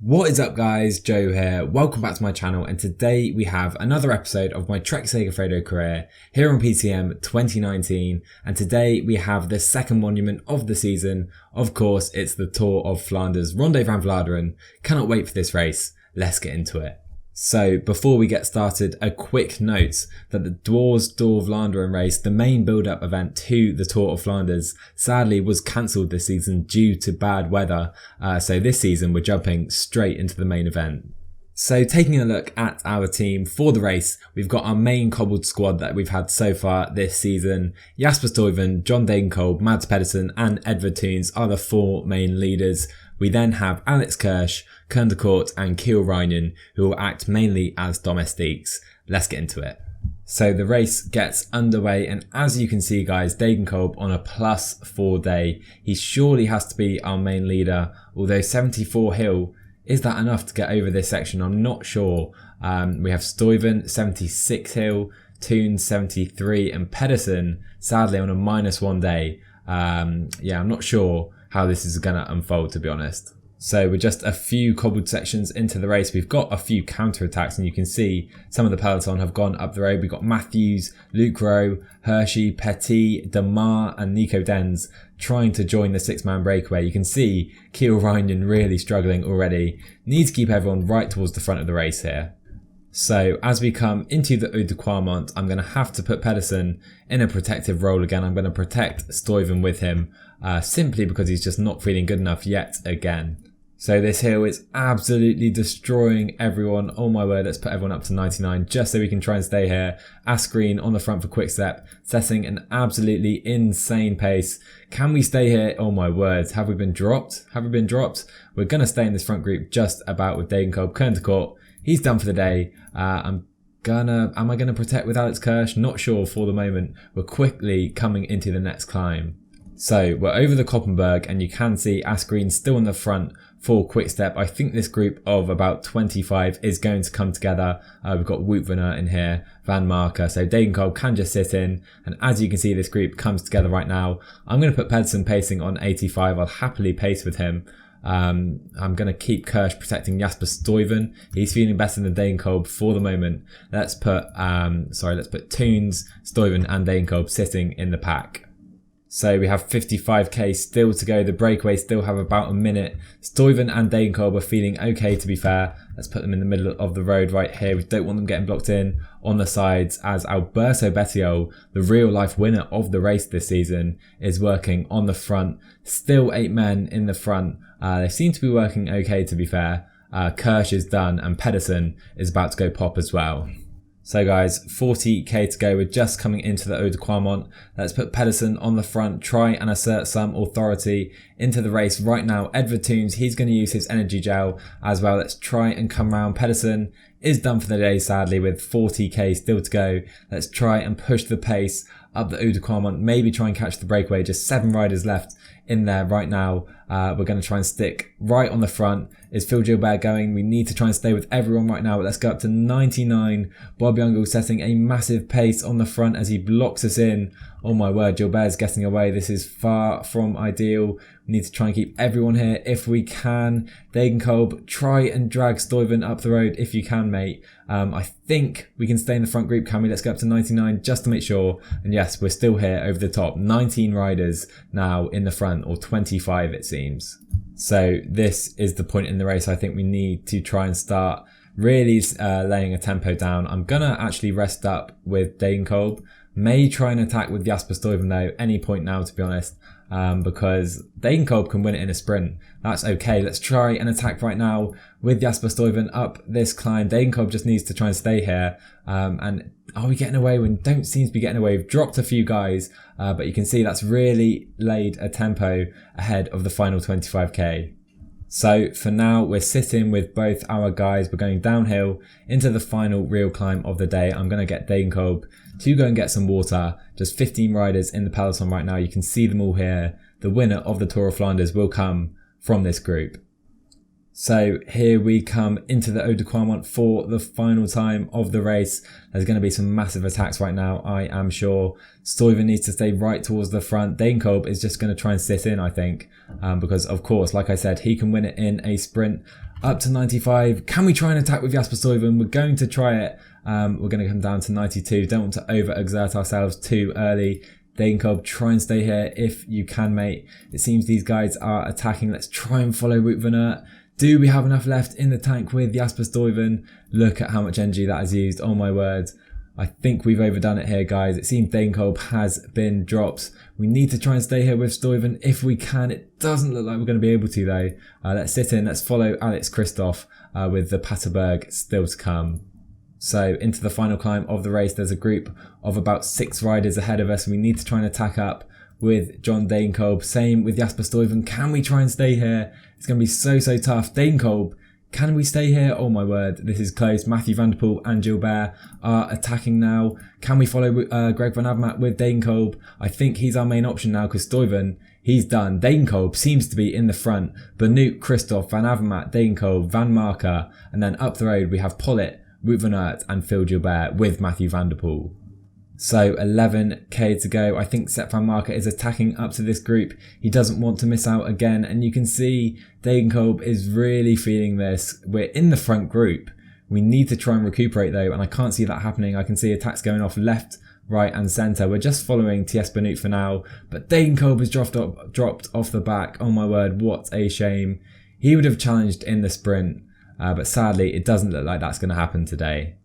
What is up guys, Joe here, welcome back to my channel, and today we have another episode of my Trek-Segafredo career here on PTM 2019, and today we have the second monument of the season. Of course, it's the Tour of Flanders, Ronde van Vlaanderen. Cannot wait for this race, let's get into it. So before we get started, a quick note that the Dwars Door Vlaanderen race, the main build-up event to the Tour of Flanders, sadly was cancelled this season due to bad weather. So this season we're jumping straight into the main event. So taking a look at our team for the race, we've got our main cobbled squad that we've had so far this season. Jasper Stuyven, John Degenkolb, Mads Pedersen and Edvard Toons are the four main leaders. We then have Alex Kirsch, Koen de Kort and Kiel Reinen, who will act mainly as domestiques. Let's get into it. So the race gets underway, and as you can see guys, Degenkolb on a +4 day. He surely has to be our main leader, although 74 hill, is that enough to get over this section? I'm not sure. We have Stuyven 76 hill, Toons 73 and Pedersen sadly on a -1 day. Yeah, I'm not sure how this is going to unfold, to be honest. So we're just a few cobbled sections into the race. We've got a few counter-attacks, and you can see some of the peloton have gone up the road. We've got Matthews, Luke Rowe, Hershey, Petit, Demar and Nico Denz trying to join the six-man breakaway. You can see Kiel Reinen really struggling already. Need to keep everyone right towards the front of the race here. So as we come into the Eau de Quarmont, I'm going to have to put Pedersen in a protective role again. I'm going to protect Stuyven with him simply because he's just not feeling good enough yet again. So this hill is absolutely destroying everyone. Oh my word, let's put everyone up to 99 just so we can try and stay here. Asgreen on the front for Quickstep, setting an absolutely insane pace. Can we stay here? Oh my words, have we been dropped? Have we been dropped? We're going to stay in this front group just about with Degenkolb. Koen de Kort, he's done for the day. Am I gonna protect with Alex Kirsch? Not sure for the moment. We're quickly coming into the next climb. So we're over the Koppenberg, and you can see Asgreen still in the front for Quickstep. I think this group of about 25 is going to come together. We've got Woutvener in here, Van Marker, so Degenkolb can just sit in, and as you can see this group comes together right now. I'm going to put Pedersen pacing on 85. I'll happily pace with him. I'm going to keep Kirsch protecting Jasper Stuyven. He's feeling better than Degenkolb for the moment. Let's put Toons, Stuyven and Degenkolb sitting in the pack. So we have 55k still to go. The breakaway still have about a minute. Stuyven and Degenkolb are feeling okay, to be fair. Let's put them in the middle of the road right here. We don't want them getting blocked in on the sides, as Alberto Bettiol, the real life winner of the race this season, is working on the front. Still 8 men in the front. They seem to be working okay, to be fair. Kirsch is done and Pedersen is about to go pop as well. So guys, 40k to go. We're just coming into the Eau de Quarmont. Let's put Pedersen on the front, try and assert some authority into the race right now. Edvard Toons, he's going to use his energy gel as well. Let's try and come round. Pedersen is done for the day, sadly, with 40k still to go. Let's try and push the pace up the Eau de Quarmont, maybe try and catch the breakaway. Just 7 riders left in there right now. We're going to try and stick right on the front. Is Phil Gilbert going? We need to try and stay with everyone right now. Let's go up to 99. Bob Youngall setting a massive pace on the front as he blocks us in. Oh my word, Gilbert's getting away. This is far from ideal. We need to try and keep everyone here if we can. Degenkolb, try and drag Stuyven up the road if you can, mate. I think we can stay in the front group, can we? Let's go up to 99 just to make sure. And yes, we're still here over the top. 19 riders now in the front, or 25 it seems. So this is the point in the race. I think we need to try and start really laying a tempo down. I'm going to actually rest up with Degenkolb. May try and attack with Jasper Stuyven though, any point now, to be honest, because Degenkolb can win it in a sprint. That's okay. Let's try and attack right now with Jasper Stuyven up this climb. Degenkolb just needs to try and stay here. And are we getting away? We don't seem to be getting away. We've dropped a few guys, but you can see that's really laid a tempo ahead of the final 25k. So for now, we're sitting with both our guys. We're going downhill into the final real climb of the day. I'm going to get Degenkolb to go and get some water. Just 15 riders in the peloton right now. You can see them all here. The winner of the Tour of Flanders will come from this group. So here we come into the Eau de Quarmont for the final time of the race. There's going to be some massive attacks right now, I am sure. Stuyven needs to stay right towards the front. Degenkolb is just going to try and sit in, I think, because of course, like I said, he can win it in a sprint. up to 95. Can we try and attack with Jasper Stuyven? We're going to try it. We're going to come down to 92. Don't want to overexert ourselves too early. Degenkolb, try and stay here if you can, mate. It seems these guys are attacking. Let's try and follow Wout van Aert. Do we have enough left in the tank with Jasper Stuyven? Look at how much energy that has used. Oh my word. I think we've overdone it here, guys. It seems Degenkolb has been dropped. We need to try and stay here with Stuyven if we can. It doesn't look like we're going to be able to, though. Let's sit in. Let's follow Alex Kristoff with the Paterberg still to come. So into the final climb of the race, there's a group of about 6 riders ahead of us. We need to try and attack up with John Degenkolb. Same with Jasper Stuyven. Can we try and stay here? It's going to be so tough. Degenkolb, can we stay here? Oh my word, this is close. Mathieu van der Poel and Gilbert are attacking now. Can we follow Greg van Avermaet with Degenkolb? I think he's our main option now because Stuyven, he's done. Degenkolb seems to be in the front. Benoot, Kristoff, Van Avermaet, Degenkolb, Van Marker, and then up the road we have Pollitt, Wout van Aert and Phil Gilbert with Mathieu van der Poel. So 11k to go. I think Sepp van Marker is attacking up to this group. He doesn't want to miss out again. And you can see Degenkolb is really feeling this. We're in the front group. We need to try and recuperate though. And I can't see that happening. I can see attacks going off left, right and centre. We're just following T.S. Benoot for now. But Degenkolb has dropped off the back. Oh my word, what a shame. He would have challenged in the sprint. But sadly, it doesn't look like that's going to happen today.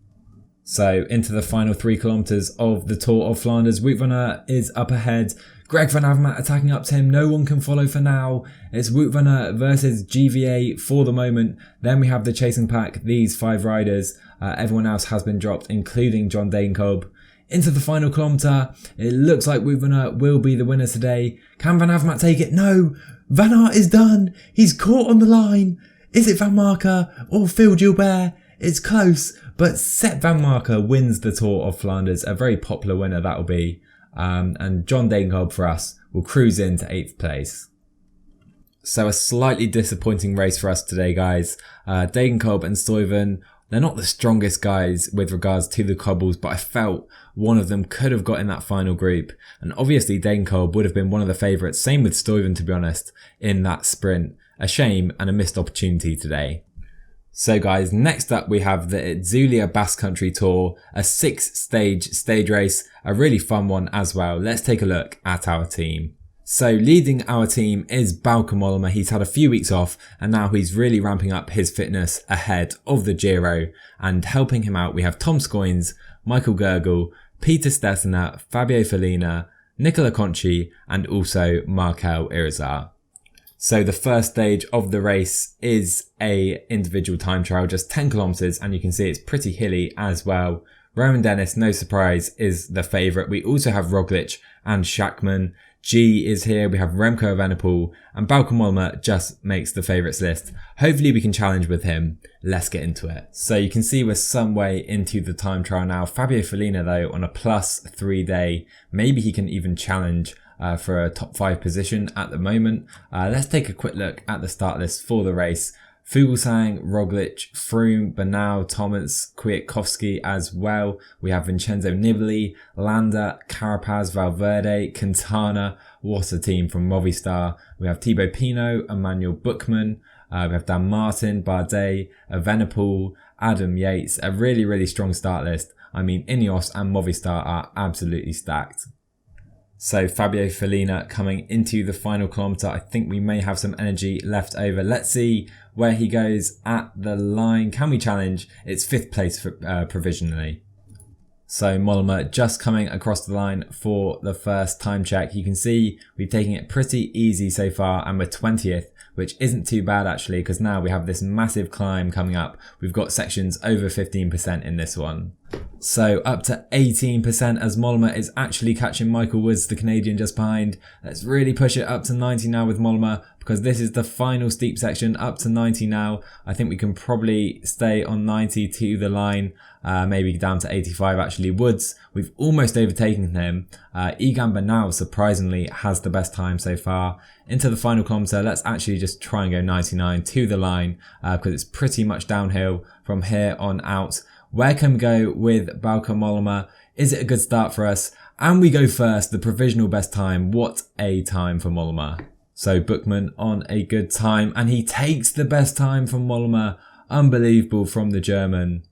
So into the final 3 kilometres of the Tour of Flanders. Wout van Aert is up ahead. Greg van Avermaet attacking up to him. No one can follow for now. It's Wout van Aert versus GVA for the moment. Then we have the chasing pack, these 5 riders. Everyone else has been dropped, including John Degenkolb. Into the final kilometre. It looks like Wout van Aert will be the winner today. Can Van Avermaet take it? No! Van Aert is done! He's caught on the line! Is it Van Marker or Phil Gilbert? It's close, but Sepp van Marker wins the Tour of Flanders. A very popular winner that'll be. And John Degenkolb for us will cruise into 8th place. So a slightly disappointing race for us today, guys. Degenkolb and Stuyven, they're not the strongest guys with regards to the cobbles, but I felt one of them could have got in that final group. And obviously Degenkolb would have been one of the favourites. Same with Stuyven, to be honest, in that sprint. A shame and a missed opportunity today. So guys, next up we have the Itzulia Basque Country Tour, a 6-stage race, a really fun one as well. Let's take a look at our team. So leading our team is Bauke Mollema. He's had a few weeks off and now he's really ramping up his fitness ahead of the Giro. And helping him out we have Tom Scoynes, Michael Gergel, Peter Stettiner, Fabio Follina, Nicola Conchi and also Markel Irizar. So the first stage of the race is a individual time trial, just 10 kilometers, and you can see it's pretty hilly as well. Rowan Dennis, no surprise, is the favourite. We also have Roglic and Schachmann. G is here. We have Remco Evenepoel and Bauke Mollema just makes the favourites list. Hopefully we can challenge with him. Let's get into it. So you can see we're some way into the time trial now. Fabio Follina though on a +3 day. Maybe he can even challenge for a top 5 position at the moment. Let's take a quick look at the start list for the race. Fuglsang, Roglic, Froome, Bernal, Thomas, Kwiatkowski as well. We have Vincenzo Nibali, Landa, Carapaz, Valverde, Quintana. What a team from Movistar. We have Thibaut Pinot, Emmanuel Buchmann. We have Dan Martin, Bardet, Evenepoel, Adam Yates. A really strong start list. I mean, Ineos and Movistar are absolutely stacked. So Fabio Follina coming into the final kilometre. I think we may have some energy left over. Let's see where he goes at the line. Can we challenge? It's 5th place for, provisionally. So Mollema just coming across the line for the first time check. You can see we've taken it pretty easy so far and we're 20th, which isn't too bad actually because now we have this massive climb coming up. We've got sections over 15% in this one. So up to 18% as Mollema is actually catching Michael Woods, the Canadian, just behind. Let's really push it up to 90 now with Mollema because this is the final steep section, up to 90 now. I think we can probably stay on 90 to the line, maybe down to 85 actually. Woods, we've almost overtaken him. Egan Bernal surprisingly has the best time so far. Into the final kilometre, let's actually just try and go 99 to the line because it's pretty much downhill from here on out. Where can we go with Bauke Mollema? Is it a good start for us? And we go first, the provisional best time. What a time for Mollema. So Bookman on a good time, and he takes the best time from Mollema. Unbelievable from the German.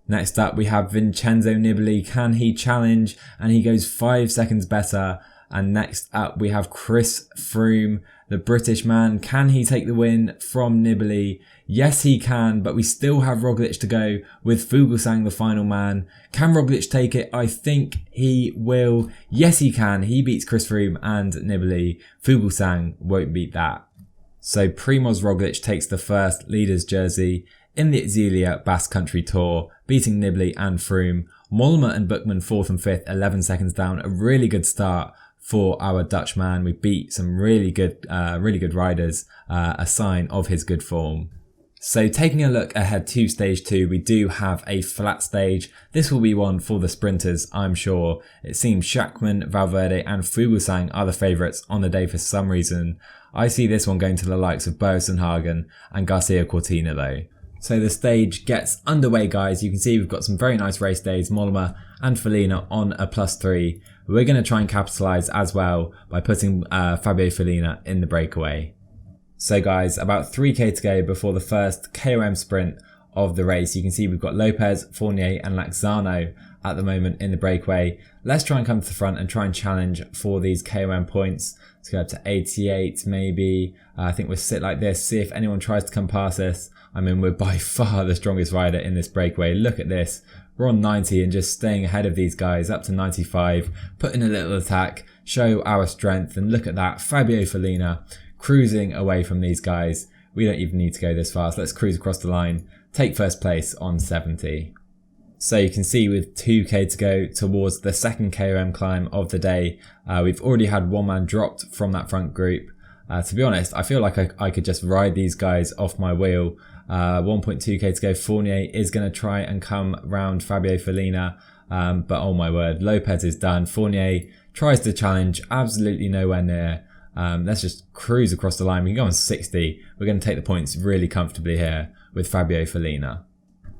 Next up we have Vincenzo Nibali. Can he challenge? And he goes 5 seconds better. And next up we have Chris Froome, the British man. Can he take the win from Nibali? Yes he can, but we still have Roglic to go with Fuglsang the final man. Can Roglic take it? I think he will. Yes he can. He beats Chris Froome and Nibali. Fuglsang won't beat that. So Primož Roglic takes the first leader's jersey in the Itzulia Basque Country Tour, beating Nibali and Froome. Mollema and Bookman 4th and 5th, 11 seconds down. A really good start for our Dutchman. We beat some really good riders, a sign of his good form. So taking a look ahead to stage 2, we do have a flat stage. This will be one for the sprinters, I'm sure. It seems Schachmann, Valverde and Fuglsang are the favourites on the day for some reason. I see this one going to the likes of Boasson-Hagen and Garcia Cortina though. So the stage gets underway, guys. You can see we've got some very nice race days. Mollema and Fellina on a +3. We're going to try and capitalise as well by putting Fabio Fellina in the breakaway. So guys, about 3k to go before the first KOM sprint of the race. You can see we've got Lopez, Fournier and Laczano at the moment in the breakaway. Let's try and come to the front and try and challenge for these KOM points. Let's go up to 88 maybe. I think we'll sit like this, see if anyone tries to come past us. I mean, we're by far the strongest rider in this breakaway. Look at this. We're on 90 and just staying ahead of these guys up to 95. Put in a little attack, show our strength, and look at that. Fabio Fellina cruising away from these guys. We don't even need to go this fast. Let's cruise across the line. Take first place on 70. So you can see with 2k to go towards the second KOM climb of the day, we've already had one man dropped from that front group. To be honest, I feel like I could just ride these guys off my wheel. 1.2k to go. Fournier is going to try and come round Fabio Fellina, but oh my word, Lopez is done. Fournier tries to challenge, absolutely nowhere near. Let's just cruise across the line. We can go on 60. We're going to take the points really comfortably here with Fabio Fellina.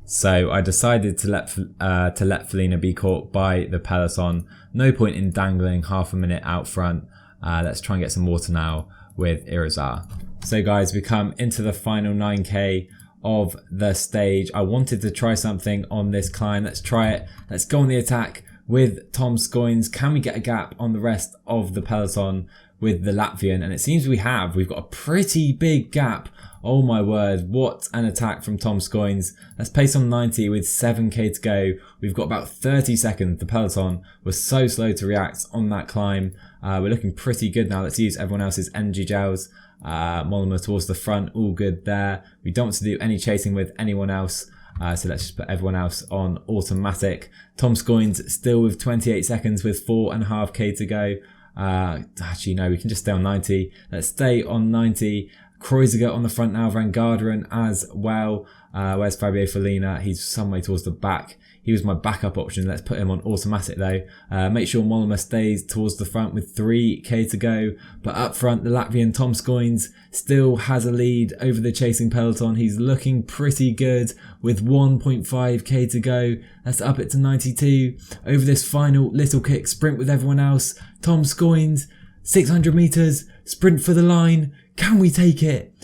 So I decided to let Fellina be caught by the peloton. No point in dangling half a minute out front. Let's try and get some water now with Irizar. So guys, we come into the final 9k of the stage. I wanted to try something on this climb. Let's try it. Let's go on the attack with Tom Scoins. Can we get a gap on the rest of the peloton with the Latvian? And it seems we have. We've got a pretty big gap. Oh my word, what an attack from Tom Scoins. Let's pace on 90 with 7k to go. We've got about 30 seconds. The peloton was so slow to react on that climb. We're looking pretty good now. Let's use everyone else's energy gels. Mollema towards the front, all good there. We don't want to do any chasing with anyone else, so let's just put everyone else on automatic. Tom Scoins still with 28 seconds with 4.5k to go. Actually no, we can just stay on 90. Let's stay on 90. Kreuziger on the front now, Van Garderen as well. Where's Fabio Fellina? He's some way towards the back. He was my backup option. Let's put him on automatic though. Make sure Mollema stays towards the front with 3k to go. But up front, the Latvian Tom Scoins still has a lead over the chasing peloton. He's looking pretty good with 1.5k to go. Let's up it to 92. Over this final little kick sprint with everyone else. Tom Scoins, 600 meters, sprint for the line. Can we take it?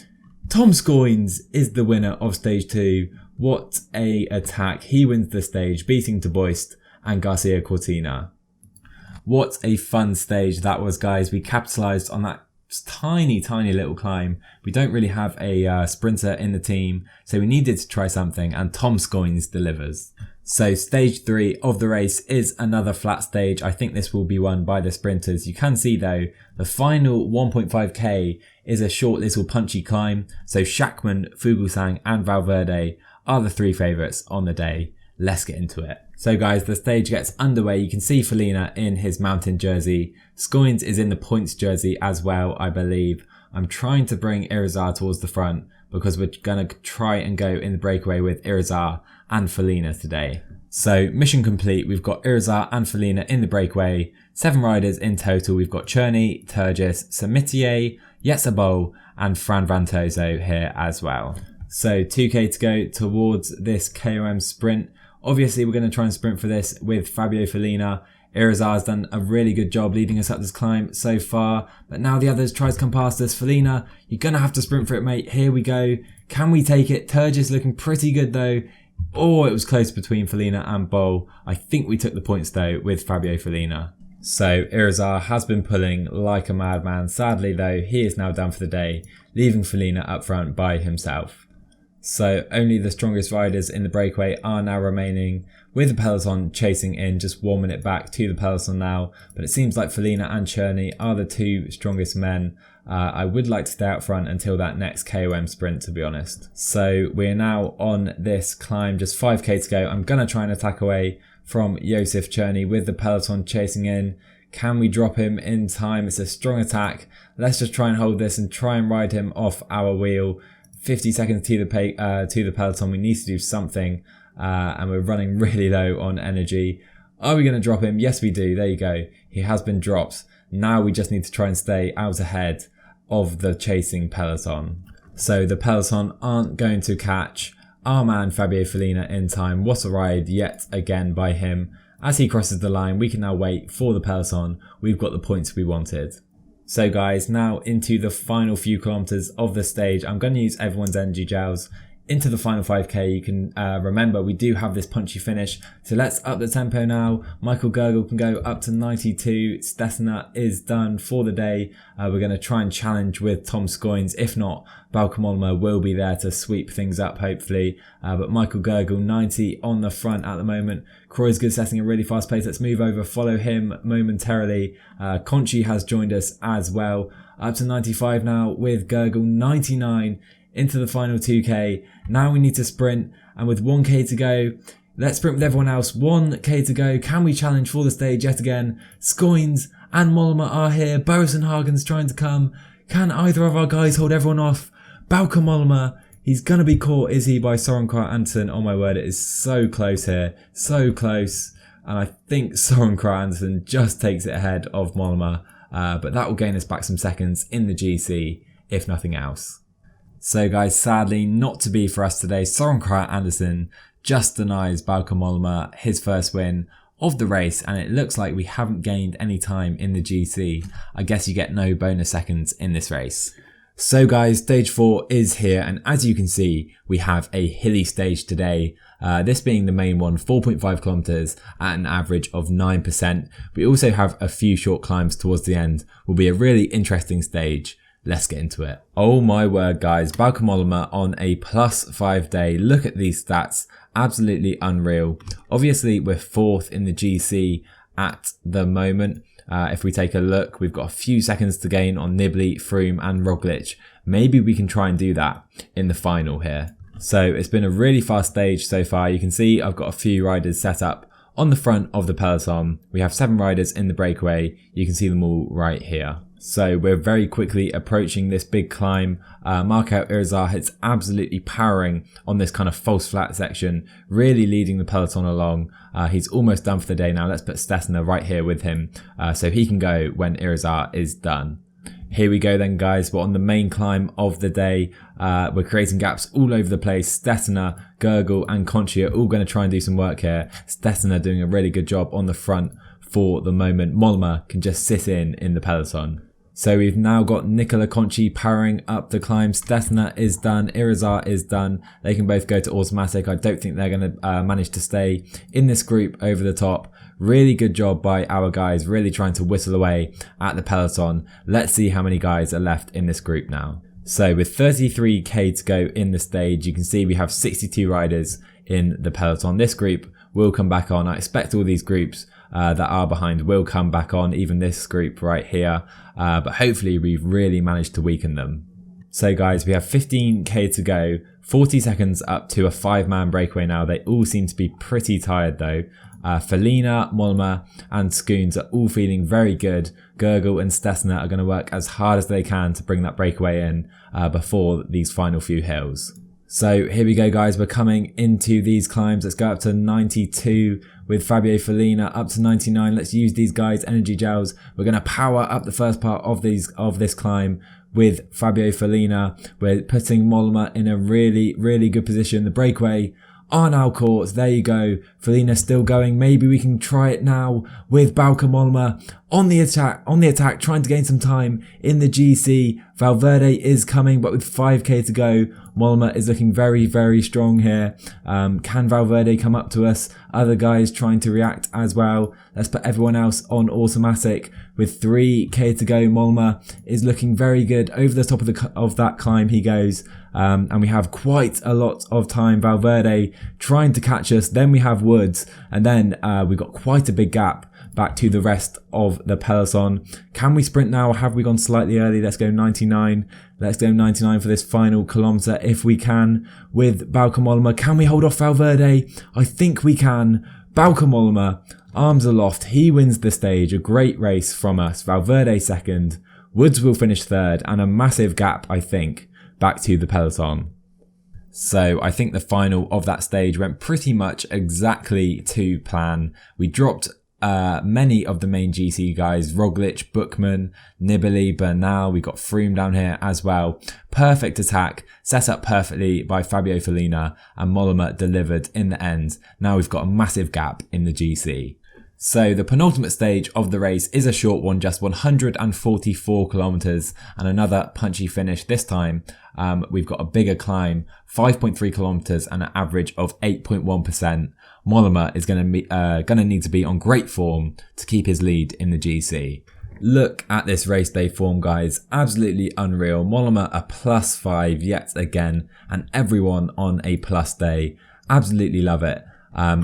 Tom Scoins is the winner of stage 2. What a attack. He wins the stage, beating De Boist and Garcia Cortina. What a fun stage that was, guys. We capitalised on that tiny little climb. We don't really have a sprinter in the team, so we needed to try something, and Tom Scoins delivers. So stage 3 of the race is another flat stage. I think this will be won by the sprinters. You can see though, the final 1.5k is a short little punchy climb. So Schachmann, Fuglsang and Valverde are the 3 favourites on the day. Let's get into it. So guys, the stage gets underway. You can see Fellina in his mountain jersey. Scoins is in the points jersey as well, I believe. I'm trying to bring Irizar towards the front because we're going to try and go in the breakaway with Irizar and Fellina today. So mission complete. We've got Irizar and Fellina in the breakaway. 7 riders in total. We've got Cherney, Turgis, Samitier, Yetzabol and Fran Vantoso here as well. So 2k to go towards this KOM sprint. Obviously we're going to try and sprint for this with Fabio Fellina. Irizar's done a really good job leading us up this climb so far, but now the others tries to come past us. Felina, you're going to have to sprint for it, mate. Here we go. Can we take it? Turgis looking pretty good though. Oh, it was close between Felina and Bol. I think we took the points though with Fabio Felina. So Irizar has been pulling like a madman. Sadly though, he is now done for the day, leaving Felina up front by himself. So only the strongest riders in the breakaway are now remaining, with the peloton chasing in just 1 minute back to the peloton now. But it seems like Felina and Cherney are the two strongest men. I would like to stay out front until that next KOM sprint, to be honest. So we're now on this climb, just 5k to go. I'm going to try and attack away from Josef Cherney with the peloton chasing in. Can we drop him in time? It's a strong attack. Let's just try and hold this and try and ride him off our wheel. 50 seconds to the peloton. We need to do something, and we're running really low on energy. Are we going to drop him? Yes, we do. There you go. He has been dropped. Now we just need to try and stay out ahead of the chasing peloton. So the peloton aren't going to catch our man Fabio Felina in time. What a ride yet again by him. As he crosses the line, we can now wait for the peloton. We've got the points we wanted. So guys, now into the final few kilometers of the stage. I'm going to use everyone's energy gels into the final 5k. You can remember we do have this punchy finish, so let's up the tempo now. Michael Gergel can go up to 92. Stessner is done for the day. We're going to try and challenge with Tom Scoynes. If not, Bauke Mollema will be there to sweep things up hopefully, but Michael Gergel 90 on the front at the moment. Kreuzger setting a really fast pace. Let's move over, follow him momentarily. Conchi has joined us as well, up to 95 now with Gergel 99 into the final 2k. Now we need to sprint, and with 1k to go, let's sprint with everyone else. 1k to go. Can we challenge for the stage yet again? Scoynes and Mollema are here. Bosenhagen's trying to come. Can either of our guys hold everyone off? Bauke Mollema, he's going to be caught, is he, by Søren Kragh Andersen? Oh my word, it is so close here. So close. And I think Søren Kragh Andersen just takes it ahead of Mollema. But that will gain us back some seconds in the GC, if nothing else. So guys, sadly not to be for us today. Søren Kragh Andersen just denies Bauke Mollema his first win of the race, and it looks like we haven't gained any time in the GC. I guess you get no bonus seconds in this race. So guys, stage 4 is here, and as you can see, we have a hilly stage today. This being the main one, 4.5 kilometers at an average of 9%. We also have a few short climbs towards the end. Will be a really interesting stage. Let's get into it. Oh my word guys, Bauke Mollema on a +5 day. Look at these stats, absolutely unreal. Obviously we're 4th in the GC at the moment. If we take a look, we've got a few seconds to gain on Nibali, Froome and Roglic. Maybe we can try and do that in the final here. So it's been a really fast stage so far. You can see I've got a few riders set up on the front of the peloton. We have 7 riders in the breakaway. You can see them all right here. So we're very quickly approaching this big climb. Marco Irizar is absolutely powering on this kind of false flat section, really leading the peloton along. He's almost done for the day now. Let's put Stessner right here with him so he can go when Irizar is done. Here we go then guys, we're on the main climb of the day. We're creating gaps all over the place. Stessner, Gergel and Conchi are all going to try and do some work here. Stessner doing a really good job on the front for the moment. Mollema can just sit in the peloton. So we've now got Nicola Conchi powering up the climb. Stessner is done. Irizar is done. They can both go to automatic. I don't think they're going to manage to stay in this group over the top. Really good job by our guys, really trying to whistle away at the peloton. Let's see how many guys are left in this group now. So with 33k to go in the stage, you can see we have 62 riders in the peloton. This group will come back on. I expect all these groups that are behind will come back on, even this group right here, but hopefully we've really managed to weaken them. So guys, we have 15k to go, 40 seconds up to a 5-man breakaway now. They all seem to be pretty tired though. Felina, Mollema and Scoynes are all feeling very good. Gergel and Stessner are going to work as hard as they can to bring that breakaway in before these final few hills. So here we go guys, we're coming into these climbs. Let's go up to 92 with Fabio Felina, up to 99. Let's use these guys' energy gels. We're going to power up the first part of this climb with Fabio Felina. We're putting Mollema in a really good position. The breakaway are now caught. There you go. Felina still going. Maybe we can try it now with Bauke Mollema on the attack, trying to gain some time in the GC. Valverde is coming, but with 5k to go, Mollema is looking very, very strong here. Can Valverde come up to us? Other guys trying to react as well. Let's put everyone else on automatic. With 3k to go, Mollema is looking very good. Over the top of that climb he goes. And we have quite a lot of time. Valverde trying to catch us. Then we have Woods. And then we've got quite a big gap back to the rest of the peloton. Can we sprint now? Have we gone slightly early? Let's go 99. Let's go 99 for this final kilometre if we can with Bauke Mollema. Can we hold off Valverde? I think we can. Bauke Mollema, arms aloft. He wins the stage. A great race from us. Valverde second. Woods will finish third, and a massive gap, I think, back to the peloton. So I think the final of that stage went pretty much exactly to plan. We dropped many of the main GC guys, Roglic, Bookman, Nibali, Bernal. We got Froome down here as well. Perfect attack, set up perfectly by Fabio Felina, and Mollema delivered in the end. Now we've got a massive gap in the GC. So the penultimate stage of the race is a short one, just 144 kilometers, and another punchy finish. This time we've got a bigger climb, 5.3 kilometers and an average of 8.1%. Mollema is going to need to be on great form to keep his lead in the GC. Look at this race day form, guys. Absolutely unreal. Mollema a +5 yet again, and everyone on a plus day. Absolutely love it.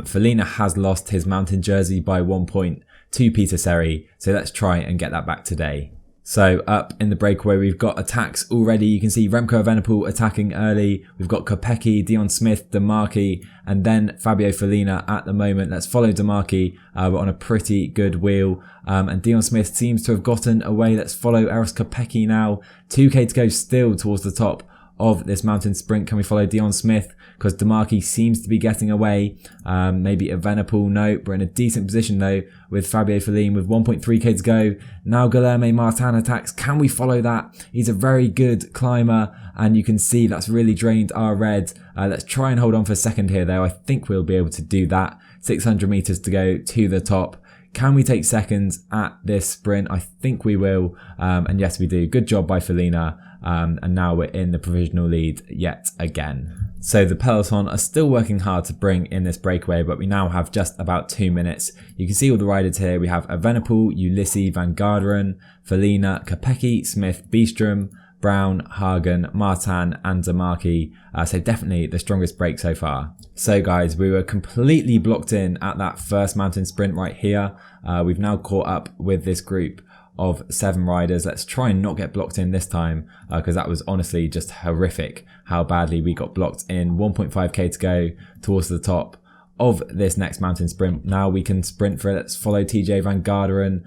Felina has lost his mountain jersey by 1 point to Peter Seri, so let's try and get that back today. So up in the breakaway, we've got attacks already. You can see Remco Evenepoel attacking early. We've got Kopecky, Dion Smith, Demarchi, and then Fabio Felina at the moment. Let's follow Demarchi. We're on a pretty good wheel. And Dion Smith seems to have gotten away. Let's follow Eros Kopecky now. 2k to go still towards the top of this mountain sprint. Can we follow Dion Smith? Because Demarchi seems to be getting away. Maybe Evenepoel. No, we're in a decent position though with Fabio Felina with 1.3k to go. Now Guilherme Martin attacks. Can we follow that? He's a very good climber, and you can see that's really drained our red. Let's try and hold on for a second here though. I think we'll be able to do that. 600 meters to go to the top. Can we take seconds at this sprint? I think we will. And yes, we do. Good job by Felina. And now we're in the provisional lead yet again. So the peloton are still working hard to bring in this breakaway, but we now have just about 2 minutes. You can see all the riders here. We have Evenepoel, Ulissi, Van Garderen, Felina, Kopecky, Smith, Beestrom, Brown, Hagen, Martin and Demarchi. So definitely the strongest break so far. So guys, we were completely blocked in at that first mountain sprint right here. We've now caught up with this group of 7 riders. Let's try and not get blocked in this time, because that was honestly just horrific how badly we got blocked in. 1.5k to go towards the top of this next mountain sprint. Now we can sprint for it. Let's follow TJ Van Garderen.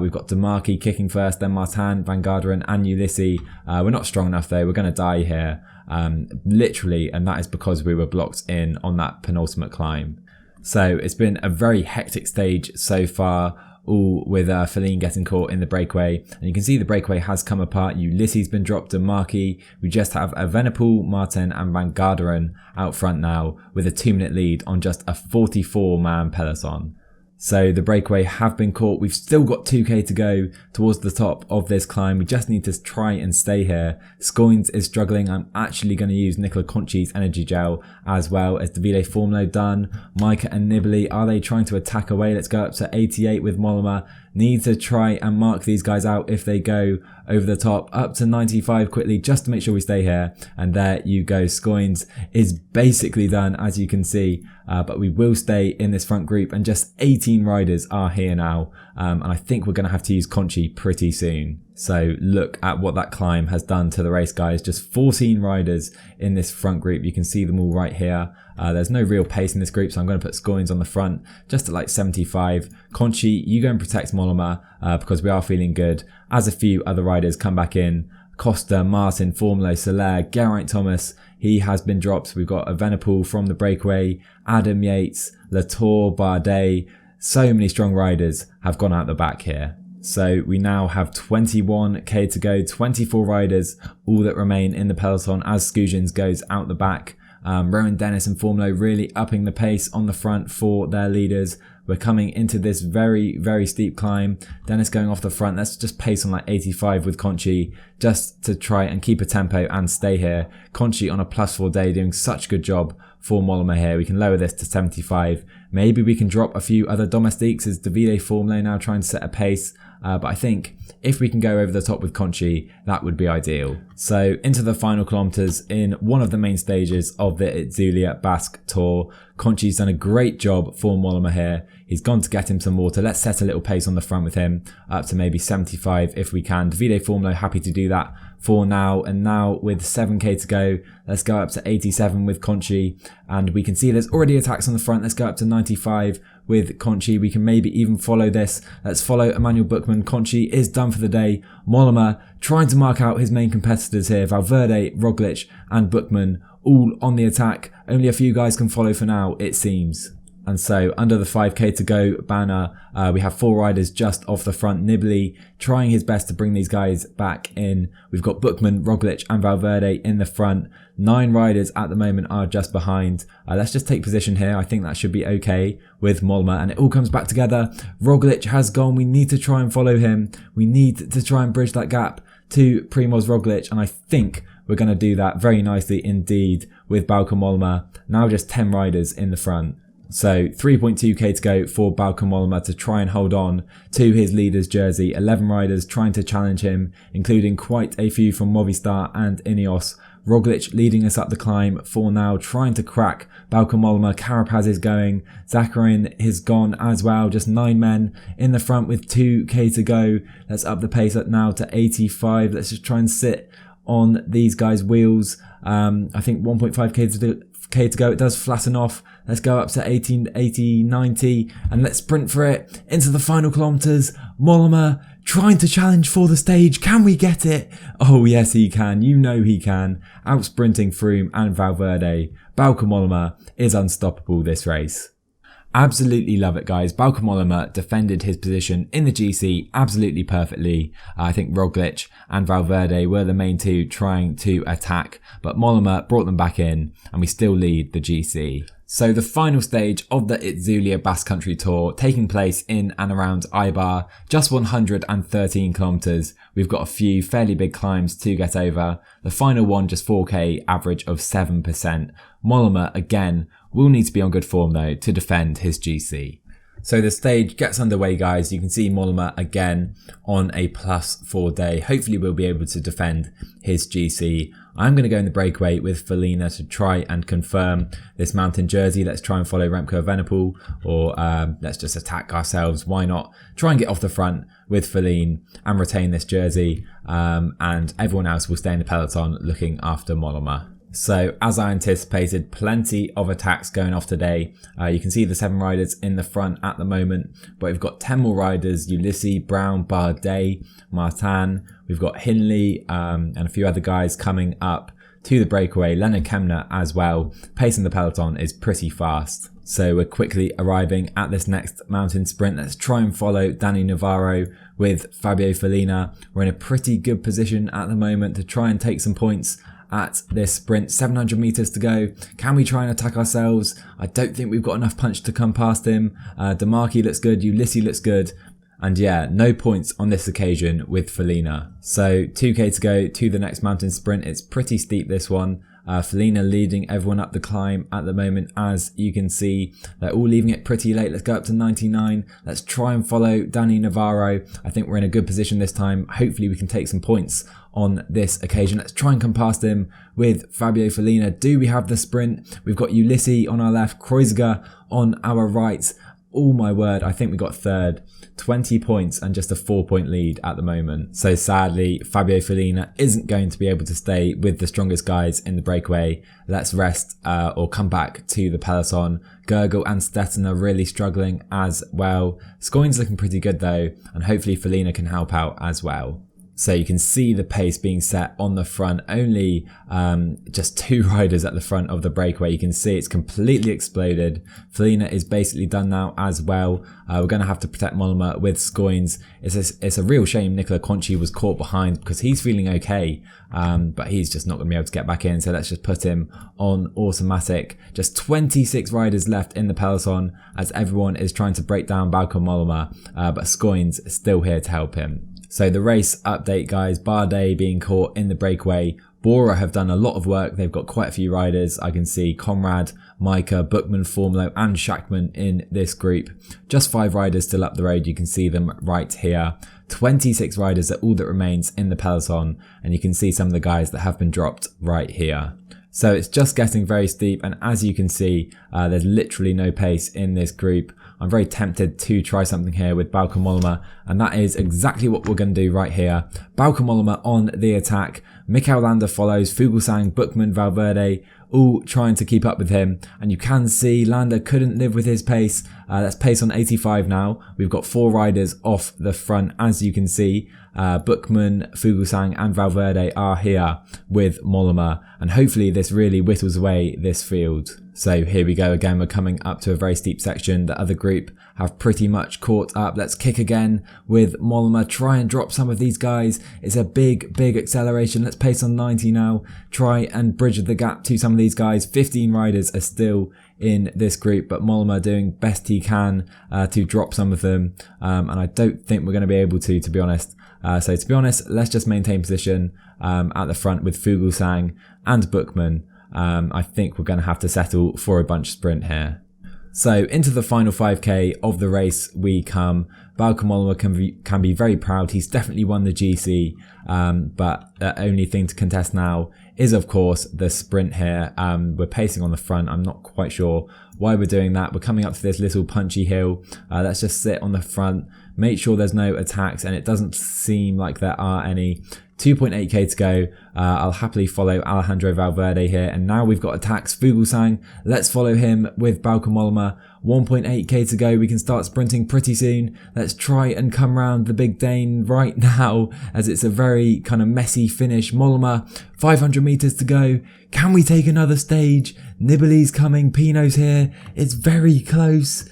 We've got Demarchi kicking first, then Martin, Van Garderen and Ulissi. We're not strong enough though. We're going to die here, literally, and that is because we were blocked in on that penultimate climb. So it's been a very hectic stage so far, all with Felina getting caught in the breakaway. And you can see the breakaway has come apart. Ulissi's been dropped to Markey. We just have Evenepoel, Martin and Van Garderen out front now with a 2-minute lead on just a 44-man peloton. So the breakaway have been caught. We've still got 2k to go towards the top of this climb. We just need to try and stay here. Scoins is struggling. I'm actually going to use Nicola Conchi's energy gel as well as Davide Formolo done. Micah and Nibali, are they trying to attack away? Let's go up to 88 with Mollema. Need to try and mark these guys out if they go over the top. Up to 95 quickly just to make sure we stay here. And there you go. Scoins is basically done, as you can see. But we will stay in this front group, and just 18 riders are here now. And I think we're going to have to use Conchi pretty soon. So look at what that climb has done to the race, guys. Just 14 riders in this front group. You can see them all right here. There's no real pace in this group, so I'm going to put Scoins on the front just at like 75. Conchi, you go and protect Mollema because we are feeling good. As a few other riders come back in, Costa, Martin, Formolo, Soler, Geraint Thomas, he has been dropped. We've got Evenepoel from the breakaway, Adam Yates, Latour, Bardet. So many strong riders have gone out the back here. So we now have 21k to go, 24 riders, all that remain in the peloton as Skujins goes out the back. Rowan Dennis and Formolo really upping the pace on the front for their leaders. We're coming into this very, very steep climb. Dennis going off the front. Let's just pace on like 85 with Conchi just to try and keep a tempo and stay here. Conchi on a +4 day doing such a good job for Mollema here. We can lower this to 75. Maybe we can drop a few other domestiques as Davide Formolo now trying to set a pace. But I think if we can go over the top with Conchi, that would be ideal. So into the final kilometres in one of the main stages of the Itzulia Basque Tour. Conchi's done a great job for Mollema here. He's gone to get him some water. Let's set a little pace on the front with him up to maybe 75 if we can. Davide Formolo happy to do that for now. And now with 7k to go, let's go up to 87 with Conchi. And we can see there's already attacks on the front. Let's go up to 95 with Conchi. We can maybe even follow this. Let's follow Emmanuel Buchmann. Conchi is done for the day. Mollema trying to mark out his main competitors here. Valverde, Roglic and Buchmann all on the attack. Only a few guys can follow for now, it seems. And so under the 5k to go banner, we have 4 riders just off the front. Nibali trying his best to bring these guys back in. We've got Buchmann, Roglic and Valverde in the front. 9 riders at the moment are just behind. Let's just take position here. I think that should be okay with Mollema. And it all comes back together. Roglic has gone. We need to try and follow him. We need to try and bridge that gap to Primož Roglic. And I think we're going to do that very nicely indeed with Bauke Mollema. Now just 10 riders in the front. So 3.2k to go for Bauke Mollema to try and hold on to his leader's jersey. 11 riders trying to challenge him, including quite a few from Movistar and Ineos. Roglic leading us up the climb for now, trying to crack Bauke Mollema. Carapaz is going. Zakarin is gone as well. Just 9 men in the front with 2k to go. Let's up the pace up now to 85. Let's just try and sit on these guys' wheels. I think 1.5k to go. It does flatten off. Let's go up to 18, 80, 90 and let's sprint for it into the final kilometres. Mollema trying to challenge for the stage. Can we get it? Oh yes he can. You know he can. Out sprinting Froome and Valverde. Bauke Mollema is unstoppable this race. Absolutely love it, guys. Bauke Mollema defended his position in the GC absolutely perfectly. I think Roglic and Valverde were the main 2 trying to attack, but Mollema brought them back in and we still lead the GC. So the final stage of the Itzulia Basque Country Tour taking place in and around Eibar, just 113 kilometres. We've got a few fairly big climbs to get over. The final one just 4k, average of 7%. Mollema again will need to be on good form though to defend his GC. So the stage gets underway, guys. You can see Mollema again on a +4 day. Hopefully we'll be able to defend his GC. I'm going to go in the breakaway with Felina to try and confirm this mountain jersey. Let's try and follow Remco Evenepoel, or let's just attack ourselves. Why not? Try and get off the front with Feline and retain this jersey, and everyone else will stay in the peloton looking after Mollema. So as I anticipated, plenty of attacks going off today. You can see the 7 riders in the front at the moment, but we've got 10 more riders: Ulissi, Brown, Bardet, Martin. We've got Hindley and a few other guys coming up to the breakaway. Leonard Kemner as well. Pace in the peloton is pretty fast. So we're quickly arriving at this next mountain sprint. Let's try and follow Danny Navarro with Fabio Felina. We're in a pretty good position at the moment to try and take some points at this sprint. 700 meters to go. Can we try and attack ourselves? I don't think we've got enough punch to come past him. Demarchi looks good. Ulissi looks good. And yeah, no points on this occasion with Felina. So 2k to go to the next mountain sprint. It's pretty steep, this one. Felina leading everyone up the climb at the moment. As you can see, they're all leaving it pretty late. Let's go up to 99. Let's try and follow Danny Navarro. I think we're in a good position this time. Hopefully we can take some points on this occasion. Let's try and come past him with Fabio Felina. Do we have the sprint? We've got Ulissi on our left, Kreuziger on our right. Oh my word, I think we got third. 20 points and just a 4-point lead at the moment. So sadly, Fabio Felina isn't going to be able to stay with the strongest guys in the breakaway. Let's rest or come back to the peloton. Gergel and Stettin are really struggling as well. Scoyne's looking pretty good though, and hopefully Felina can help out as well. So you can see the pace being set on the front, only just 2 riders at the front of the breakaway. You can see it's completely exploded. Felina is basically done now as well. We're going to have to protect Mollema with Scoins. It's a real shame Nicola Conchi was caught behind because he's feeling okay, but he's just not going to be able to get back in. So let's just put him on automatic. Just 26 riders left in the peloton as everyone is trying to break down Bauke Mollema, but Scoins is still here to help him. So the race update, guys, Bardet being caught in the breakaway. Bora have done a lot of work. They've got quite a few riders. I can see Conrad, Micah, Bookman, Formulo and Schachman in this group. Just 5 riders still up the road. You can see them right here. 26 riders are all that remains in the peloton. And you can see some of the guys that have been dropped right here. So it's just getting very steep. And as you can see, there's literally no pace in this group. I'm very tempted to try something here with Bauke Mollema, and that is exactly what we're going to do right here. Bauke Mollema on the attack. Mikel Landa follows, Fuglsang, Bookman, Valverde, all trying to keep up with him. And you can see Landa couldn't live with his pace. That's pace on 85 now. We've got 4 riders off the front, as you can see. Bookman, Fuglsang and Valverde are here with Mollema, and hopefully this really whittles away this field. So here we go again, we're coming up to a very steep section. The other group have pretty much caught up. Let's kick again with Mollema, try and drop some of these guys. It's a big acceleration. Let's pace on 90 now, try and bridge the gap to some of these guys. 15 riders are still in this group, but Mollema doing best he can to drop some of them, and I don't think we're going to be able to be honest. So to be honest, let's just maintain position at the front with Fuglsang and Bookman. I think we're going to have to settle for a bunch sprint here. So into the final 5k of the race we come. Bauke Mollema can be very proud. He's definitely won the GC, but the only thing to contest now is of course the sprint here. We're pacing on the front. I'm not quite sure why we're doing that. We're coming up to this little punchy hill. Let's just sit on the front, make sure there's no attacks, and it doesn't seem like there are any. 2.8k to go. I'll happily follow Alejandro Valverde here, and now we've got attacks. Fuglsang, let's follow him with Bauke Mollema. 1.8k to go. We can start sprinting pretty soon. Let's try and come round the Big Dane right now, as it's a very kind of messy finish. Mollema, 500 meters to go. Can we take another stage? Nibali's coming, Pino's here. It's very close.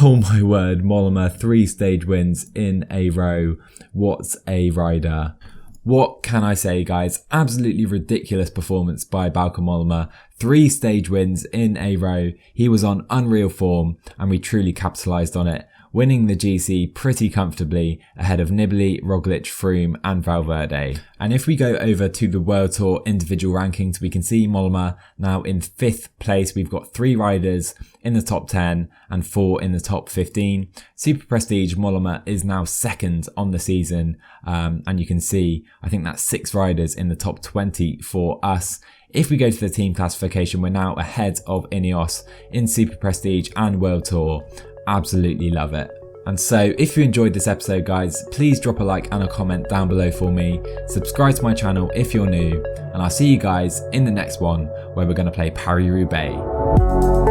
Oh my word, Mollema, 3 stage wins in a row. What a rider. What can I say, guys? Absolutely ridiculous performance by Bauke Mollema. 3 stage wins in a row. He was on unreal form and we truly capitalised on it, winning the GC pretty comfortably ahead of Nibali, Roglic, Froome and Valverde. And if we go over to the World Tour individual rankings, we can see Mollema now in 5th place. We've got 3 riders in the top 10 and 4 in the top 15. Super Prestige, Mollema is now 2nd on the season. And you can see, I think that's 6 riders in the top 20 for us. If we go to the team classification, we're now ahead of Ineos in Super Prestige and World Tour. Absolutely love it. And so if you enjoyed this episode, guys, please drop a like and a comment down below for me. Subscribe to my channel if you're new, and I'll see you guys in the next one where we're going to play Paris-Roubaix.